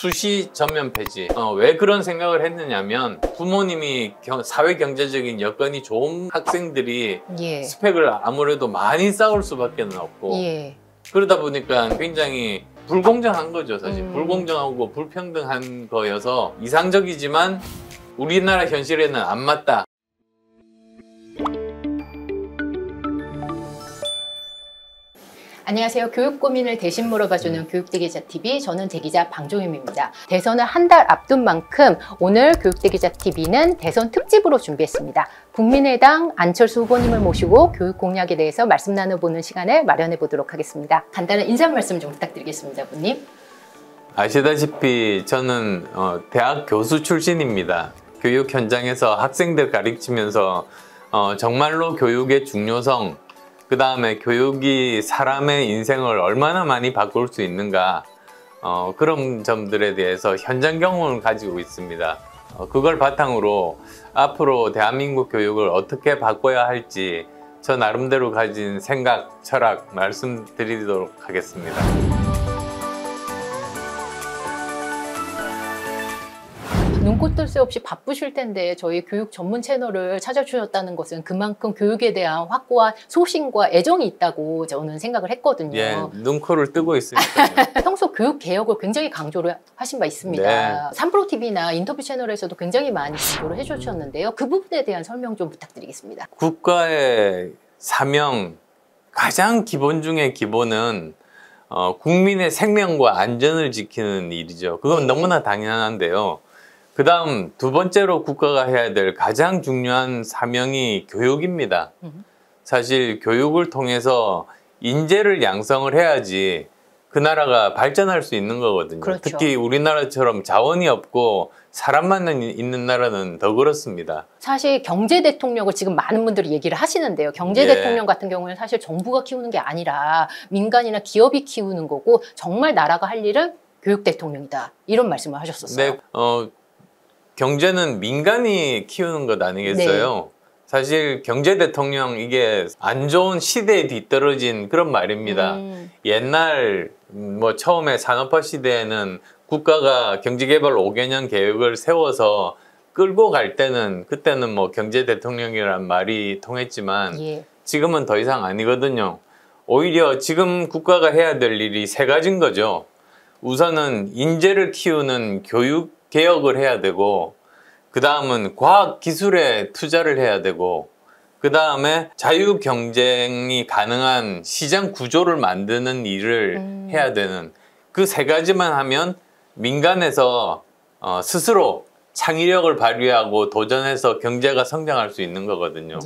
수시 전면 폐지. 왜 그런 생각을 했느냐면 부모님이 사회 경제적인 여건이 좋은 학생들이 예. 스펙을 아무래도 많이 쌓을 수밖에 없고 예. 그러다 보니까 굉장히 불공정한 거죠. 사실 불공정하고 불평등한 거여서 이상적이지만 우리나라 현실에는 안 맞다. 안녕하세요. 교육 고민을 대신 물어봐주는 교육대기자TV, 저는 대기자 방종임입니다. 대선을 한 달 앞둔 만큼 오늘 교육대기자TV는 대선 특집으로 준비했습니다. 국민의당 안철수 후보님을 모시고 교육 공약에 대해서 말씀 나눠보는 시간을 마련해 보도록 하겠습니다. 간단한 인사 말씀 좀 부탁드리겠습니다, 후보님. 아시다시피 저는 대학 교수 출신입니다. 교육 현장에서 학생들 가르치면서 정말로 교육의 중요성, 그 다음에 교육이 사람의 인생을 얼마나 많이 바꿀 수 있는가 그런 점들에 대해서 현장 경험을 가지고 있습니다. 그걸 바탕으로 앞으로 대한민국 교육을 어떻게 바꿔야 할지 저 나름대로 가진 생각, 철학 말씀드리도록 하겠습니다. 눈꽃 뜰 새 없이 바쁘실 텐데 저희 교육 전문 채널을 찾아주셨다는 것은 그만큼 교육에 대한 확고한 소신과 애정이 있다고 저는 생각을 했거든요. 예, 눈코를 뜨고 있으니까요. 평소 교육 개혁을 굉장히 강조를 하신 바 있습니다. 네. 3프로TV나 인터뷰 채널에서도 굉장히 많이 강조를 해주셨는데요. 그 부분에 대한 설명 좀 부탁드리겠습니다. 국가의 사명, 가장 기본 중에 기본은 국민의 생명과 안전을 지키는 일이죠. 그건 너무나 당연한데요. 그 다음 두 번째로 국가가 해야 될 가장 중요한 사명이 교육입니다. 사실 교육을 통해서 인재를 양성을 해야지 그 나라가 발전할 수 있는 거거든요. 그렇죠. 특히 우리나라처럼 자원이 없고 사람만 있는 나라는 더 그렇습니다. 사실 경제 대통령을 지금 많은 분들이 얘기를 하시는데요. 경제 대통령 같은 경우는 사실 정부가 키우는 게 아니라 민간이나 기업이 키우는 거고 정말 나라가 할 일은 교육 대통령이다. 이런 말씀을 하셨었어요. 네, 경제는 민간이 키우는 것 아니겠어요? 네. 사실 경제 대통령 이게 안 좋은 시대에 뒤떨어진 그런 말입니다. 옛날 처음에 산업화 시대에는 국가가 경제개발 5개년 계획을 세워서 끌고 갈 때는 그때는 경제 대통령이라는 말이 통했지만 지금은 더 이상 아니거든요. 오히려 지금 국가가 해야 될 일이 세 가지인 거죠. 우선은 인재를 키우는 교육 개혁을 해야 되고 그 다음은 과학 기술에 투자를 해야 되고 그 다음에 자유 경쟁이 가능한 시장 구조를 만드는 일을 해야 되는 그 세 가지만 하면 민간에서 스스로 창의력을 발휘하고 도전해서 경제가 성장할 수 있는 거거든요.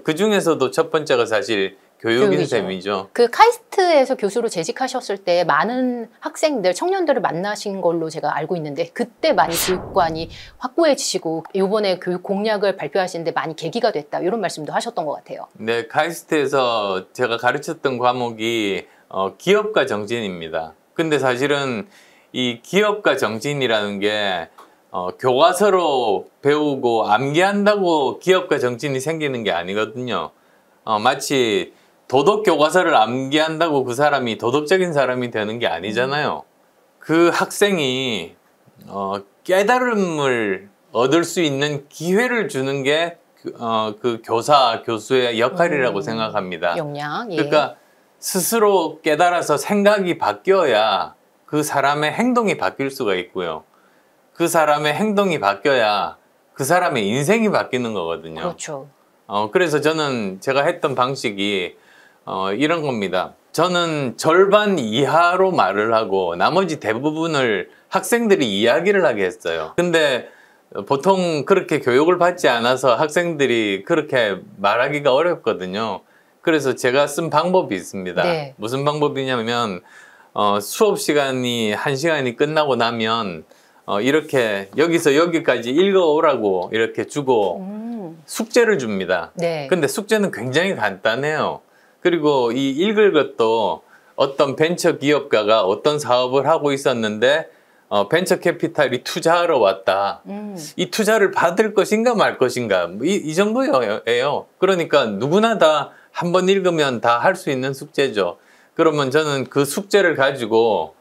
그 중에서도 첫 번째가 사실 교육인 셈이죠. 그 카이스트에서 교수로 재직하셨을 때 많은 학생들, 청년들을 만나신 걸로 제가 알고 있는데 그때 많이 교육관이 확고해지시고 이번에 교육 공약을 발표하시는데 많이 계기가 됐다 이런 말씀도 하셨던 것 같아요. 네, 카이스트에서 제가 가르쳤던 과목이 기업가 정신입니다. 근데 사실은 이 기업가 정신이라는 게 교과서로 배우고 암기한다고 기업가 정신이 생기는 게 아니거든요. 마치 도덕 교과서를 암기한다고 그 사람이 도덕적인 사람이 되는 게 아니잖아요. 그 학생이 깨달음을 얻을 수 있는 기회를 주는 게 그 교사, 교수의 역할이라고 생각합니다. 역량, 그러니까 스스로 깨달아서 생각이 바뀌어야 그 사람의 행동이 바뀔 수가 있고요. 그 사람의 행동이 바뀌어야 그 사람의 인생이 바뀌는 거거든요. 그렇죠. 그래서 제가 했던 방식이 이런 겁니다. 저는 절반 이하로 말을 하고 나머지 대부분을 학생들이 이야기를 하게 했어요. 근데 보통 그렇게 교육을 받지 않아서 학생들이 그렇게 말하기가 어렵거든요. 그래서 제가 쓴 방법이 있습니다. 네. 무슨 방법이냐면 수업 시간이 1시간이 끝나고 나면 이렇게 여기서 여기까지 읽어오라고 이렇게 주고 숙제를 줍니다. 네. 근데 숙제는 굉장히 간단해요. 그리고 이 읽을 것도 어떤 벤처 기업가가 어떤 사업을 하고 있었는데 벤처 캐피탈이 투자하러 왔다. 이 투자를 받을 것인가 말 것인가 이 정도예요. 그러니까 누구나 다 한 번 읽으면 다 할 수 있는 숙제죠. 그러면 저는 그 숙제를 가지고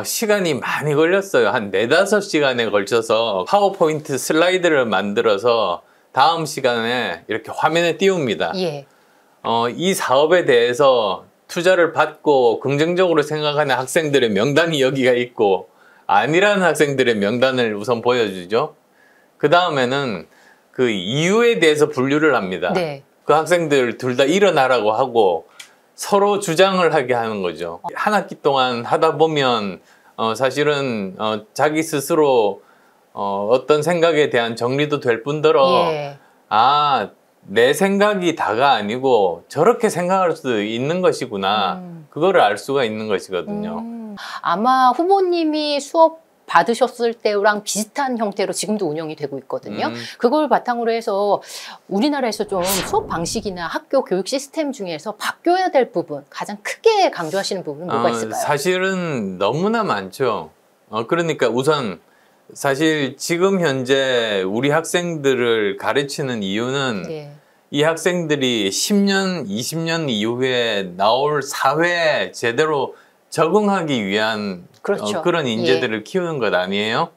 시간이 많이 걸렸어요. 한 4~5시간에 걸쳐서 파워포인트 슬라이드를 만들어서 다음 시간에 이렇게 화면에 띄웁니다. 예. 이 사업에 대해서 투자를 받고 긍정적으로 생각하는 학생들의 명단이 여기가 있고 아니라는 학생들의 명단을 우선 보여주죠. 그 다음에는 그 이유에 대해서 분류를 합니다. 네. 그 학생들 둘 다 일어나라고 하고 서로 주장을 하게 하는 거죠. 한 학기 동안 하다 보면 사실은 자기 스스로 어떤 생각에 대한 정리도 될 뿐더러 예. 내 생각이 다가 아니고 저렇게 생각할 수도 있는 것이구나. 그거를 알 수가 있는 것이거든요. 아마 후보님이 수업 받으셨을 때랑 비슷한 형태로 지금도 운영이 되고 있거든요. 그걸 바탕으로 해서 우리나라에서 좀 수업 방식이나 학교 교육 시스템 중에서 바뀌어야 될 부분, 가장 크게 강조하시는 부분은 뭐가 있을까요? 사실은 너무나 많죠. 그러니까 우선 사실 지금 현재 우리 학생들을 가르치는 이유는 네. 이 학생들이 10년, 20년 이후에 나올 사회에 제대로 적응하기 위한 그렇죠. 그런 인재들을 키우는 것 아니에요?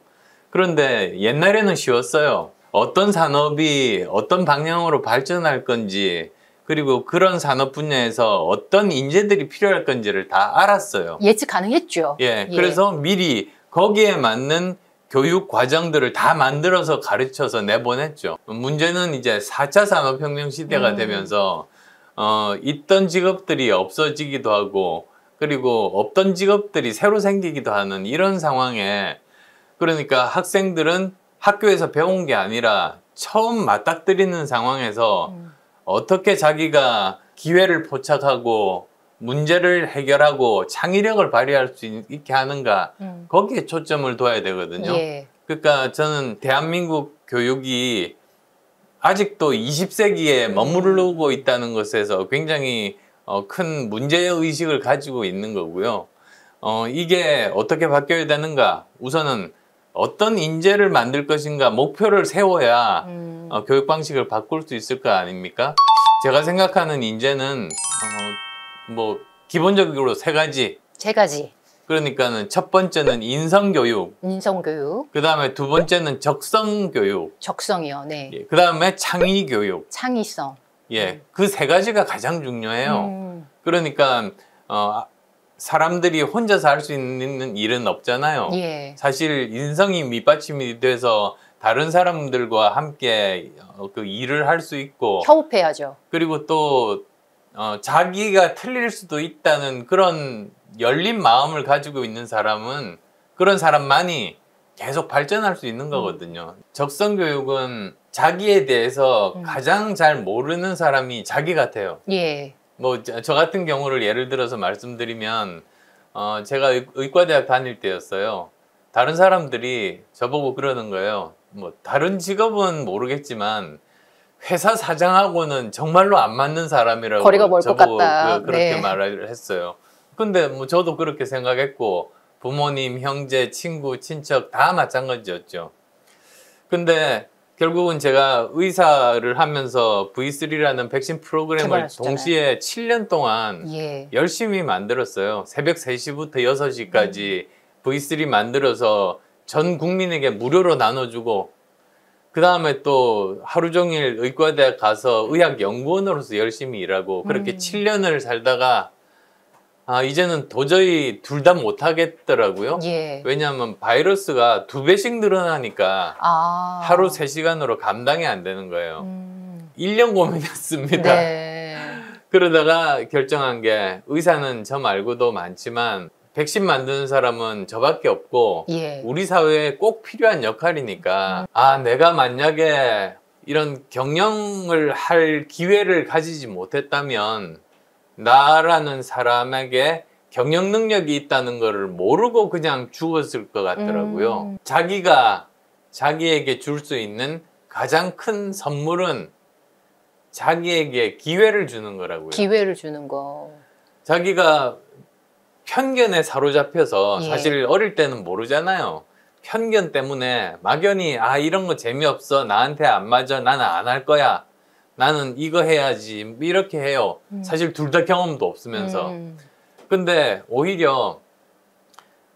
그런데 옛날에는 쉬웠어요. 어떤 산업이 어떤 방향으로 발전할 건지 그리고 그런 산업 분야에서 어떤 인재들이 필요할 건지를 다 알았어요. 예측 가능했죠. 예, 그래서 미리 거기에 맞는 교육 과정들을 다 만들어서 가르쳐서 내보냈죠. 문제는 이제 4차 산업혁명 시대가 되면서 있던 직업들이 없어지기도 하고 그리고 없던 직업들이 새로 생기기도 하는 이런 상황에 그러니까 학생들은 학교에서 배운 게 아니라 처음 맞닥뜨리는 상황에서 어떻게 자기가 기회를 포착하고 문제를 해결하고 창의력을 발휘할 수 있게 하는가 거기에 초점을 둬야 되거든요. 예. 그러니까 저는 대한민국 교육이 아직도 20세기에 머무르고 있다는 것에서 굉장히 큰 문제의식을 가지고 있는 거고요. 이게 어떻게 바뀌어야 되는가? 우선은 어떤 인재를 만들 것인가 목표를 세워야 교육 방식을 바꿀 수 있을 거 아닙니까? 제가 생각하는 인재는 뭐 기본적으로 3가지. 3가지. 그러니까는 첫 번째는 인성교육. 인성교육. 그 다음에 두 번째는 적성교육. 적성이요. 네. 예, 그 다음에 창의교육. 창의성. 예, 그 3가지가 가장 중요해요. 그러니까 사람들이 혼자서 할 수 있는 일은 없잖아요. 예. 사실 인성이 밑받침이 돼서 다른 사람들과 함께 그 일을 할 수 있고 협업해야죠. 그리고 또 자기가 틀릴 수도 있다는 그런 열린 마음을 가지고 있는 사람은 그런 사람만이 계속 발전할 수 있는 거거든요. 적성교육은 자기에 대해서 가장 잘 모르는 사람이 자기 같아요. 예. 뭐 저 같은 경우를 예를 들어서 말씀드리면 제가 의과대학 다닐 때였어요. 다른 사람들이 저보고 그러는 거예요. 뭐 다른 직업은 모르겠지만 회사 사장하고는 정말로 안 맞는 사람이라고 거리가 멀 것 저보고 같다. 그렇게 네. 말을 했어요. 근데 뭐 저도 그렇게 생각했고 부모님, 형제, 친구, 친척 다 마찬가지였죠. 근데 결국은 제가 의사를 하면서 V3라는 백신 프로그램을 개발하셨잖아요. 동시에 7년 동안 예. 열심히 만들었어요. 새벽 3시부터 6시까지 V3 만들어서 전 국민에게 무료로 나눠주고 그 다음에 또 하루 종일 의과대학 가서 의학연구원으로서 열심히 일하고 그렇게 7년을 살다가 이제는 도저히 둘 다 못하겠더라고요. 예. 왜냐하면 바이러스가 2배씩 늘어나니까 하루 3시간으로 감당이 안 되는 거예요. 1년 고민했습니다. 네. 그러다가 결정한 게 의사는 저 말고도 많지만 백신 만드는 사람은 저밖에 없고 예. 우리 사회에 꼭 필요한 역할이니까 내가 만약에 이런 경영을 할 기회를 가지지 못했다면 나라는 사람에게 경영 능력이 있다는 것을 모르고 그냥 죽었을 것 같더라고요. 자기가 자기에게 줄 수 있는 가장 큰 선물은 자기에게 기회를 주는 거라고요. 기회를 주는 거. 자기가 편견에 사로잡혀서 예. 사실 어릴 때는 모르잖아요. 편견 때문에 막연히 이런 거 재미없어, 나한테 안 맞아, 나는 안 할 거야, 나는 이거 해야지 이렇게 해요. 사실 둘 다 경험도 없으면서. 근데 오히려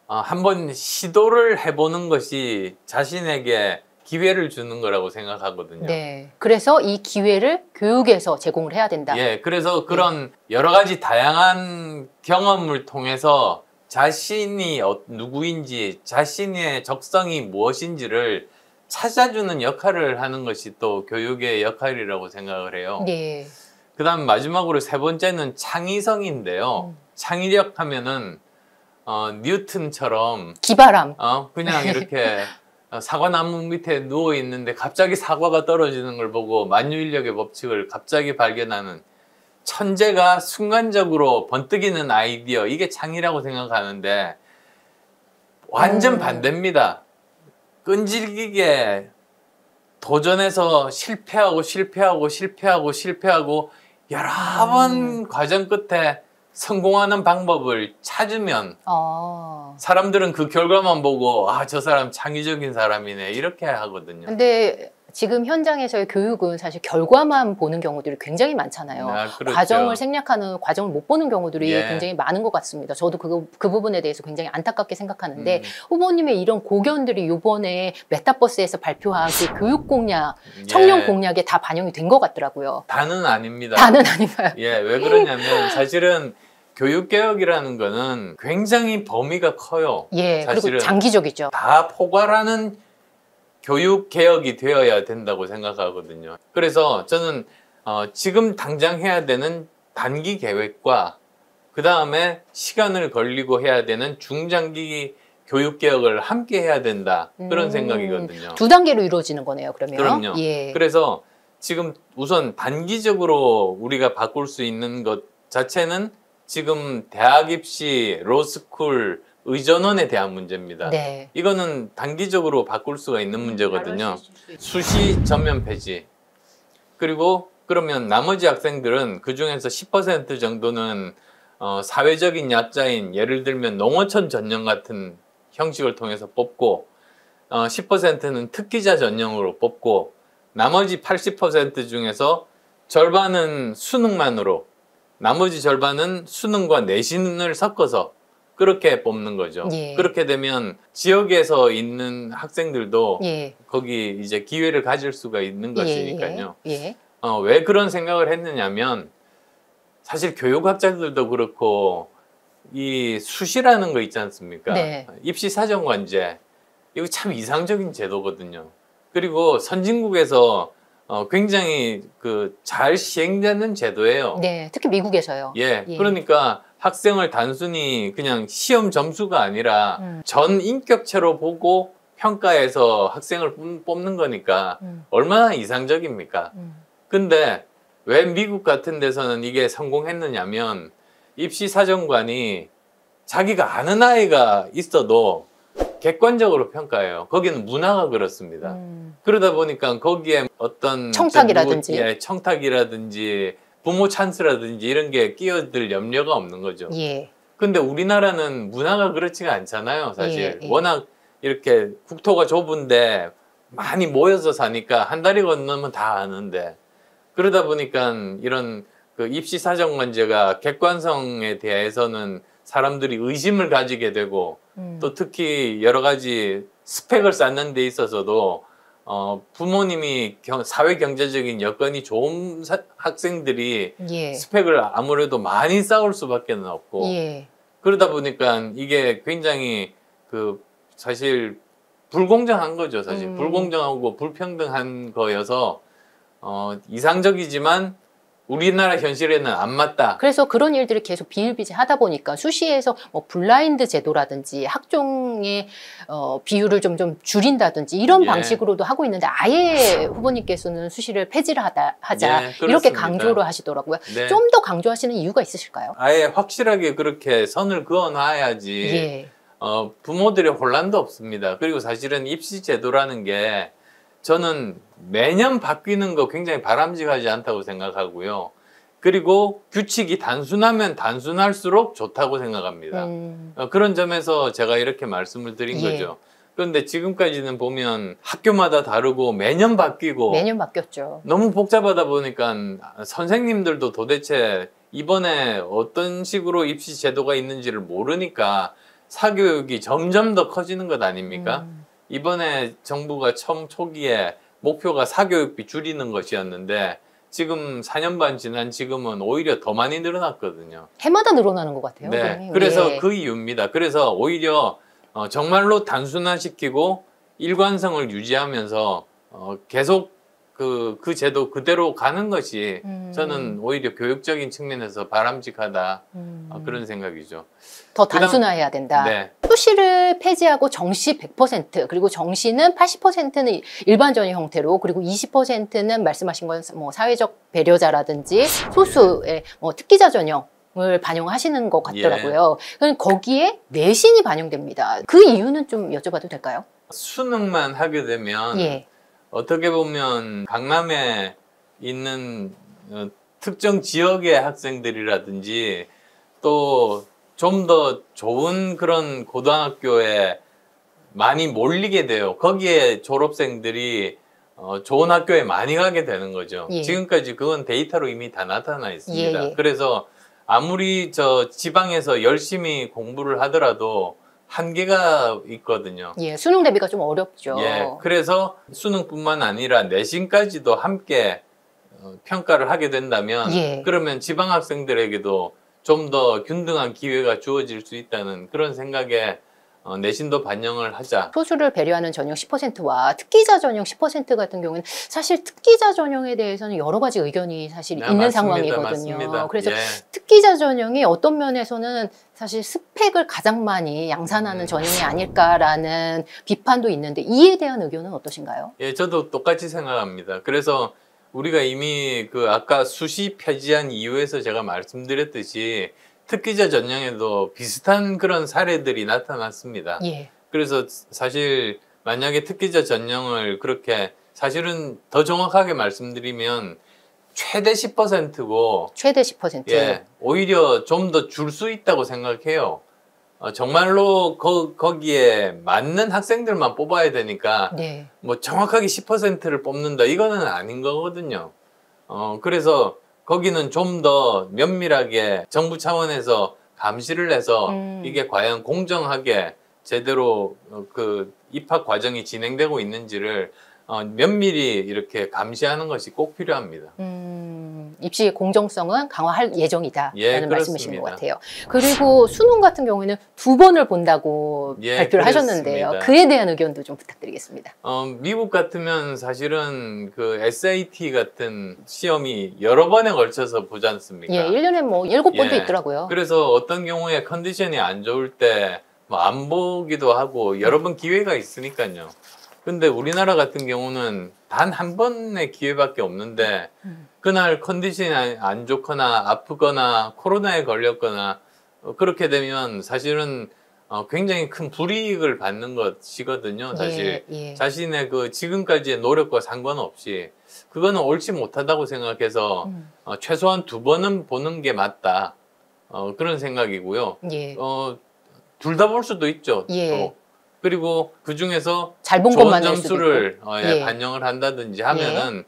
한번 시도를 해보는 것이 자신에게 기회를 주는 거라고 생각하거든요. 네. 그래서 이 기회를 교육에서 제공을 해야 된다. 예, 그래서 그런 여러 가지 다양한 경험을 통해서 자신이 누구인지, 자신의 적성이 무엇인지를 찾아주는 역할을 하는 것이 또 교육의 역할이라고 생각을 해요. 네. 그 다음 마지막으로 세 번째는 창의성인데요. 창의력 하면은 뉴턴처럼 기발함. 그냥 이렇게 사과나무 밑에 누워 있는데 갑자기 사과가 떨어지는 걸 보고 만유인력의 법칙을 갑자기 발견하는 천재가 순간적으로 번뜩이는 아이디어, 이게 창의라고 생각하는데 완전 반대입니다. 끈질기게 도전해서 실패하고 여러 번 과정 끝에 성공하는 방법을 찾으면 사람들은 그 결과만 보고 저 사람 창의적인 사람이네 이렇게 하거든요. 근데 지금 현장에서의 교육은 사실 결과만 보는 경우들이 굉장히 많잖아요. 그렇죠. 과정을 생략하는, 과정을 못 보는 경우들이 예. 굉장히 많은 것 같습니다. 저도 그 부분에 대해서 굉장히 안타깝게 생각하는데 후보님의 이런 고견들이 이번에 메타버스에서 발표한 그 교육 공약, 청년 공약에 다 반영이 된 것 같더라고요. 다는 아닙니다. 다는 아닌가요? 예, 왜 그러냐면 사실은 교육개혁이라는 거는 굉장히 범위가 커요. 예, 사실은 그리고 장기적이죠. 다 포괄하는 교육개혁이 되어야 된다고 생각하거든요. 그래서 저는 지금 당장 해야 되는 단기 계획과 그 다음에 시간을 걸리고 해야 되는 중장기 교육개혁을 함께 해야 된다. 그런 생각이거든요. 두 단계로 이루어지는 거네요, 그러면. 그럼요. 예. 그래서 지금 우선 단기적으로 우리가 바꿀 수 있는 것 자체는 지금 대학 입시, 로스쿨, 의전원에 대한 문제입니다. 네. 이거는 단기적으로 바꿀 수가 있는 문제거든요. 수시 전면 폐지. 그리고 그러면 나머지 학생들은 그중에서 10% 정도는 사회적인 약자인, 예를 들면 농어촌 전형 같은 형식을 통해서 뽑고 10%는 특기자 전형으로 뽑고 나머지 80% 중에서 절반은 수능만으로, 나머지 절반은 수능과 내신을 섞어서 그렇게 뽑는 거죠. 예. 그렇게 되면 지역에서 있는 학생들도 예. 거기 이제 기회를 가질 수가 있는 것이니까요. 예. 왜 그런 생각을 했느냐면 사실 교육학자들도 그렇고 이 수시라는 거 있지 않습니까? 네. 입시사정관제, 이거 참 이상적인 제도거든요. 그리고 선진국에서 굉장히 잘 시행되는 제도예요. 네, 특히 미국에서요. 예. 그러니까 학생을 단순히 그냥 시험 점수가 아니라 전 인격체로 보고 평가해서 학생을 뽑는 거니까 얼마나 이상적입니까? 근데 왜 미국 같은 데서는 이게 성공했느냐면 입시사정관이 자기가 아는 아이가 있어도 객관적으로 평가해요. 거기는 문화가 그렇습니다. 그러다 보니까 거기에 어떤 청탁이라든지 청탁이라든지 부모 찬스라든지 이런 게 끼어들 염려가 없는 거죠. 예. 근데 우리나라는 문화가 그렇지가 않잖아요. 사실 예. 워낙 이렇게 국토가 좁은데 많이 모여서 사니까 한 다리 건너면 다 아는데, 그러다 보니까 이런 입시사정관제가 객관성에 대해서는 사람들이 의심을 가지게 되고 또 특히 여러 가지 스펙을 쌓는 데 있어서도 부모님이 사회 경제적인 여건이 좋은 학생들이 스펙을 아무래도 많이 쌓을 수밖에 없고 그러다 보니까 이게 굉장히 사실 불공정한 거죠. 사실 불공정하고 불평등한 거여서 이상적이지만 우리나라 현실에는 안 맞다. 그래서 그런 일들이 계속 비일비재하다 보니까 수시에서 뭐 블라인드 제도라든지 학종의 비율을 좀 줄인다든지 이런 방식으로도 하고 있는데 아예 후보님께서는 수시를 폐지를 하자 이렇게 강조를 하시더라고요. 좀 더 강조하시는 이유가 있으실까요? 아예 확실하게 그렇게 선을 그어놔야지 부모들의 혼란도 없습니다. 그리고 사실은 입시 제도라는 게 저는 매년 바뀌는 거 굉장히 바람직하지 않다고 생각하고요. 그리고 규칙이 단순하면 단순할수록 좋다고 생각합니다. 그런 점에서 제가 이렇게 말씀을 드린 거죠. 그런데 지금까지는 보면 학교마다 다르고 매년 바뀌고 매년 바뀌었죠. 너무 복잡하다 보니까 선생님들도 도대체 이번에 어떤 식으로 입시 제도가 있는지를 모르니까 사교육이 점점 더 커지는 것 아닙니까? 이번에 정부가 처음 초기에 목표가 사교육비 줄이는 것이었는데 지금 4년 반 지난 지금은 오히려 더 많이 늘어났거든요. 해마다 늘어나는 것 같아요. 네, 선생님. 그래서 예. 그 이유입니다. 그래서 오히려 정말로 단순화시키고 일관성을 유지하면서 계속 그 제도 그대로 가는 것이 저는 오히려 교육적인 측면에서 바람직하다 그런 생각이죠. 더 단순화해야 된다. 네. 수시를 폐지하고 정시 100% 그리고 정시는 80%는 일반 전형 형태로 그리고 20%는 말씀하신 건 뭐 사회적 배려자라든지 소수의 뭐 특기자 전형을 반영하시는 것 같더라고요. 그럼 거기에 내신이 반영됩니다. 그 이유는 좀 여쭤봐도 될까요? 수능만 하게 되면 예. 어떻게 보면 강남에 있는 특정 지역의 학생들이라든지 또 좀 더 좋은 그런 고등학교에 많이 몰리게 돼요. 거기에 졸업생들이 좋은 학교에 많이 가게 되는 거죠. 예. 지금까지 그건 데이터로 이미 다 나타나 있습니다. 예, 예. 그래서 아무리 저 지방에서 열심히 공부를 하더라도 한계가 있거든요. 예, 수능 대비가 좀 어렵죠. 예, 그래서 수능뿐만 아니라 내신까지도 함께 평가를 하게 된다면 예. 그러면 지방 학생들에게도 좀 더 균등한 기회가 주어질 수 있다는 그런 생각에 내신도 반영을 하자. 소수를 배려하는 전형 10%와 특기자 전형 10% 같은 경우는 사실 특기자 전형에 대해서는 여러 가지 의견이 사실 네, 있는 맞습니다. 상황이거든요. 맞습니다. 그래서 예. 특기자 전형이 어떤 면에서는 사실 스펙을 가장 많이 양산하는 전형이 아닐까라는 비판도 있는데 이에 대한 의견은 어떠신가요? 예, 저도 똑같이 생각합니다. 그래서 우리가 이미 그 아까 수시 폐지한 이유에서 제가 말씀드렸듯이 특기자 전형에도 비슷한 그런 사례들이 나타났습니다. 예. 그래서 사실 만약에 특기자 전형을 그렇게 사실은 더 정확하게 말씀드리면 최대 10%고 최대 10%. 예, 오히려 좀 더 줄 수 있다고 생각해요. 정말로 거기에 맞는 학생들만 뽑아야 되니까 네. 뭐 정확하게 10%를 뽑는다 이거는 아닌 거거든요. 그래서 거기는 좀 더 면밀하게 정부 차원에서 감시를 해서 이게 과연 공정하게 제대로 그 입학 과정이 진행되고 있는지를 면밀히 이렇게 감시하는 것이 꼭 필요합니다. 입시의 공정성은 강화할 예정이다라는 예, 말씀이신 것 그렇습니다. 같아요. 그리고 수능 같은 경우에는 2번을 본다고 예, 발표를 그렇습니다. 하셨는데요. 그에 대한 의견도 좀 부탁드리겠습니다. 미국 같으면 사실은 그 SAT 같은 시험이 여러 번에 걸쳐서 보지 않습니까? 예, 1년에 뭐 7번도 예. 있더라고요. 그래서 어떤 경우에 컨디션이 안 좋을 때 뭐 안 보기도 하고 여러 번 기회가 있으니까요. 근데 우리나라 같은 경우는 단 한 번의 기회밖에 없는데 그날 컨디션이 안 좋거나 아프거나 코로나에 걸렸거나 그렇게 되면 사실은 굉장히 큰 불이익을 받는 것이거든요. 사실 예. 자신의 그 지금까지의 노력과 상관없이 그거는 옳지 못하다고 생각해서 최소한 2번은 보는 게 맞다. 그런 생각이고요. 예. 둘 다 볼 수도 있죠. 예. 또. 그리고 그 중에서 잘 본 좋은 것만 낼 수도 점수를 있고. 예, 예. 반영을 한다든지 하면은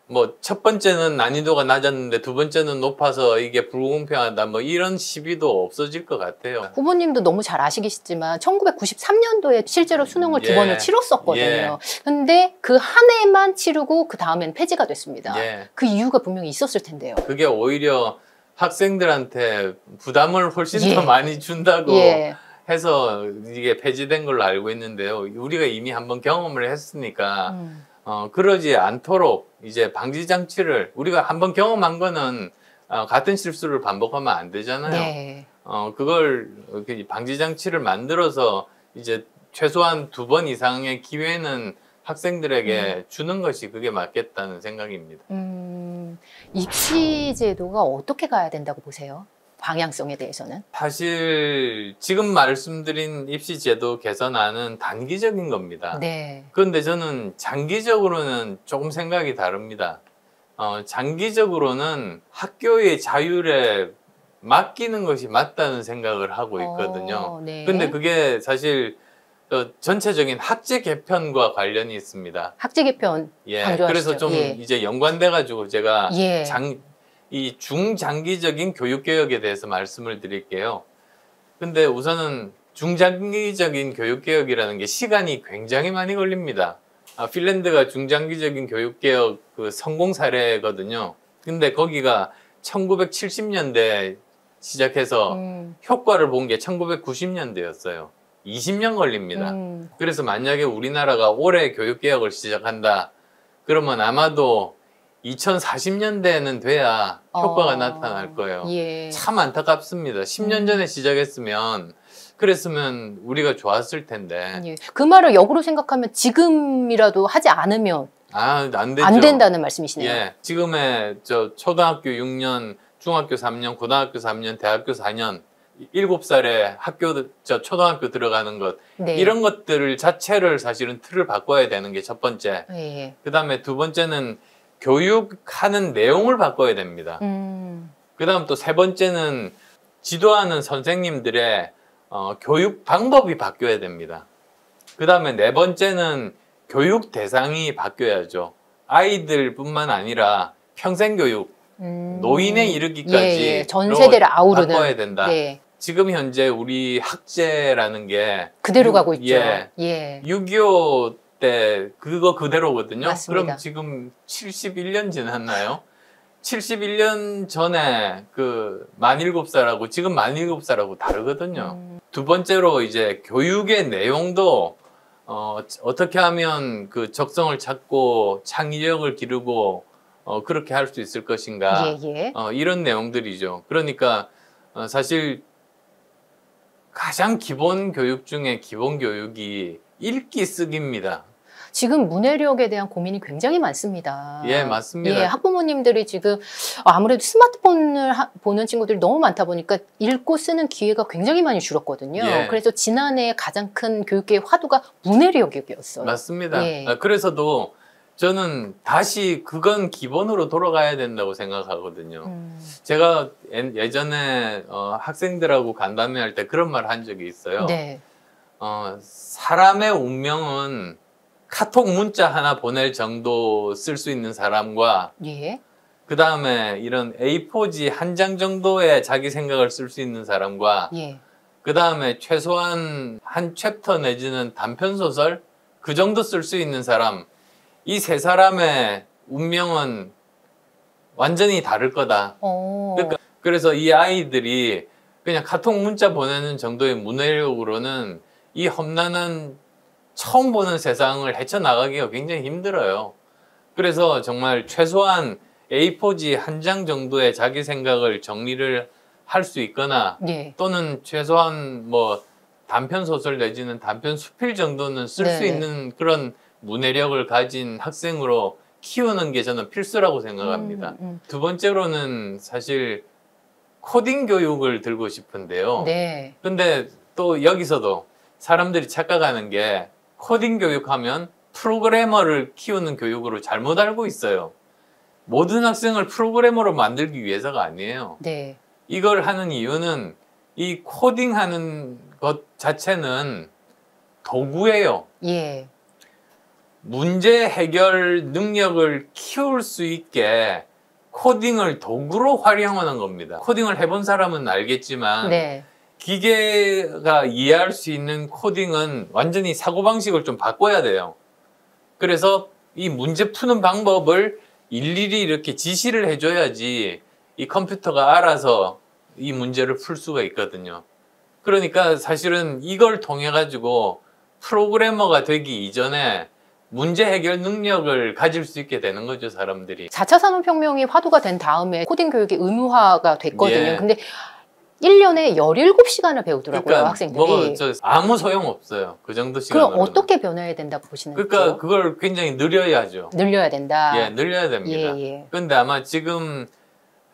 뭐 첫 번째는 난이도가 낮았는데 두 번째는 높아서 이게 불공평하다 뭐 이런 시비도 없어질 것 같아요. 후보님도 너무 잘 아시겠지만 1993년도에 실제로 수능을 두 예. 번을 치렀었거든요. 예. 근데 그 한 해만 치르고 그 다음엔 폐지가 됐습니다. 예. 그 이유가 분명히 있었을 텐데요. 그게 오히려 학생들한테 부담을 훨씬 예. 더 많이 준다고 예. 해서 이게 폐지된 걸로 알고 있는데요. 우리가 이미 한번 경험을 했으니까 그러지 않도록 이제 방지 장치를 우리가 한번 경험한 거는 같은 실수를 반복하면 안 되잖아요. 네. 그걸 방지 장치를 만들어서 이제 최소한 2번 이상의 기회는 학생들에게 주는 것이 그게 맞겠다는 생각입니다. 입시 제도가 어떻게 가야 된다고 보세요? 방향성에 대해서는? 사실 지금 말씀드린 입시 제도 개선안은 단기적인 겁니다. 네. 그런데 저는 장기적으로는 조금 생각이 다릅니다. 장기적으로는 학교의 자율에 맡기는 것이 맞다는 생각을 하고 있거든요. 네. 근데 그게 사실 전체적인 학제 개편과 관련이 있습니다. 학제 개편 예, 강조하시죠. 그래서 좀 예. 이제 연관돼 가지고 제가 예. 이 중장기적인 교육 개혁에 대해서 말씀을 드릴게요. 근데 우선은 중장기적인 교육개혁이라는 게 시간이 굉장히 많이 걸립니다. 핀란드가 중장기적인 교육개혁 그 성공 사례거든요. 근데 거기가 1970년대 시작해서 효과를 본 게 1990년대였어요. 20년 걸립니다. 그래서 만약에 우리나라가 올해 교육개혁을 시작한다. 그러면 아마도 2040년대는 돼야 효과가 나타날 거예요. 예. 참 안타깝습니다. 10년 전에 시작했으면 그랬으면 우리가 좋았을 텐데. 예. 그 말을 역으로 생각하면 지금이라도 하지 않으면 안 되죠. 안 된다는 말씀이시네요. 예. 지금의 초등학교 6년, 중학교 3년, 고등학교 3년, 대학교 4년 7살에 초등학교 들어가는 것 네. 이런 것들 자체를 사실은 틀을 바꿔야 되는 게 첫 번째. 예. 그 다음에 두 번째는 교육하는 내용을 바꿔야 됩니다. 그 다음 또 세 번째는 지도하는 선생님들의 교육 방법이 바뀌어야 됩니다. 그 다음에 네 번째는 교육 대상이 바뀌어야죠. 아이들뿐만 아니라 평생교육, 노인에 이르기까지 전 세대를 아우르는 바꿔야 된다. 네. 지금 현재 우리 학제라는 게 그대로 가고 있죠. 예. 6.25 때 그거 그대로거든요. 맞습니다. 그럼 지금 71년 지났나요? 71년 전에 그 만 7살하고 지금 만 7살하고 다르거든요. 두 번째로 이제 교육의 내용도 어떻게 하면 그 적성을 찾고 창의력을 기르고 그렇게 할 수 있을 것인가. 이런 내용들이죠. 그러니까 사실 가장 기본 교육 중에 기본 교육이 읽기 쓰기입니다. 지금 문해력에 대한 고민이 굉장히 많습니다. 예, 맞습니다. 예, 학부모님들이 지금 아무래도 스마트폰을 보는 친구들이 너무 많다 보니까 읽고 쓰는 기회가 굉장히 많이 줄었거든요. 예. 그래서 지난해 가장 큰 교육계의 화두가 문해력이었어요. 맞습니다. 예. 그래서도 저는 다시 그건 기본으로 돌아가야 된다고 생각하거든요. 제가 예전에 학생들하고 간담회할 때 그런 말 한 적이 있어요. 네. 사람의 운명은 카톡 문자 하나 보낼 정도 쓸 수 있는 사람과 예. 그 다음에 이런 A4지 한 장 정도의 자기 생각을 쓸 수 있는 사람과 예. 그 다음에 최소한 한 챕터 내지는 단편소설 그 정도 쓸 수 있는 사람, 이 세 사람의 운명은 완전히 다를 거다. 그러니까 그래서 이 아이들이 그냥 카톡 문자 보내는 정도의 문해력으로는 이 험난한 처음 보는 세상을 헤쳐나가기가 굉장히 힘들어요. 그래서 정말 최소한 A4지 한 장 정도의 자기 생각을 정리를 할 수 있거나 예. 또는 최소한 뭐 단편 소설 내지는 단편 수필 정도는 쓸 수 있는 그런 문해력을 가진 학생으로 키우는 게 저는 필수라고 생각합니다. 두 번째로는 사실 코딩 교육을 들고 싶은데요. 네. 근데 또 여기서도 사람들이 착각하는 게 코딩 교육하면 프로그래머를 키우는 교육으로 잘못 알고 있어요. 모든 학생을 프로그래머로 만들기 위해서가 아니에요. 네. 이걸 하는 이유는 이 코딩하는 것 자체는 도구예요. 예. 문제 해결 능력을 키울 수 있게 코딩을 도구로 활용하는 겁니다. 코딩을 해본 사람은 알겠지만 네. 기계가 이해할 수 있는 코딩은 완전히 사고방식을 좀 바꿔야 돼요. 그래서 이 문제 푸는 방법을 일일이 이렇게 지시를 해줘야지 이 컴퓨터가 알아서 이 문제를 풀 수가 있거든요. 그러니까 사실은 이걸 통해 가지고 프로그래머가 되기 이전에 문제 해결 능력을 가질 수 있게 되는 거죠, 사람들이. 4차 산업혁명이 화두가 된 다음에 코딩 교육이 의무화가 됐거든요. 예. 근데 1년에 17시간을 배우더라고요, 그러니까 학생들이. 아무 소용 없어요. 그 정도 시간으로. 그럼 어떻게 변화해야 된다고 보시는지요? 그러니까 그걸 굉장히 늘려야죠. 늘려야 된다. 예, 늘려야 됩니다. 예. 그런데 아마 지금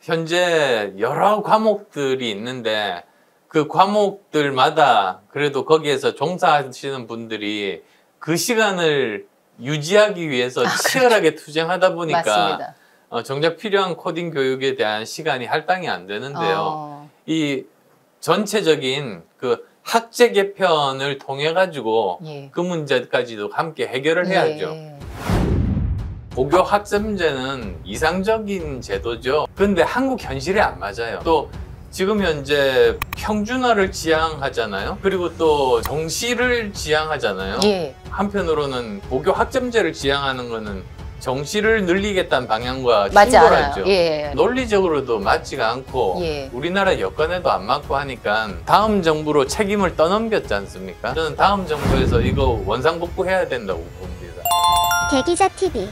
현재 여러 과목들이 있는데 그 과목들마다 그래도 거기에서 종사하시는 분들이 그 시간을 유지하기 위해서 치열하게 투쟁하다 보니까 맞습니다. 정작 필요한 코딩 교육에 대한 시간이 할당이 안 되는데요. 이 전체적인 그 학제 개편을 통해 가지고 예. 그 문제까지도 함께 해결을 해야죠. 예. 고교 학점제는 이상적인 제도죠. 그런데 한국 현실에 안 맞아요. 또 지금 현재 평준화를 지향하잖아요. 그리고 또 정시를 지향하잖아요. 예. 한편으로는 고교 학점제를 지향하는 거는 정시를 늘리겠다는 방향과 맞지 않아요. 충돌하죠. 예. 논리적으로도 맞지가 않고 예. 우리나라 여건에도 안 맞고 하니까 다음 정부로 책임을 떠넘겼지 않습니까? 저는 다음 정부에서 이거 원상복구해야 된다고 봅니다. 대기자 TV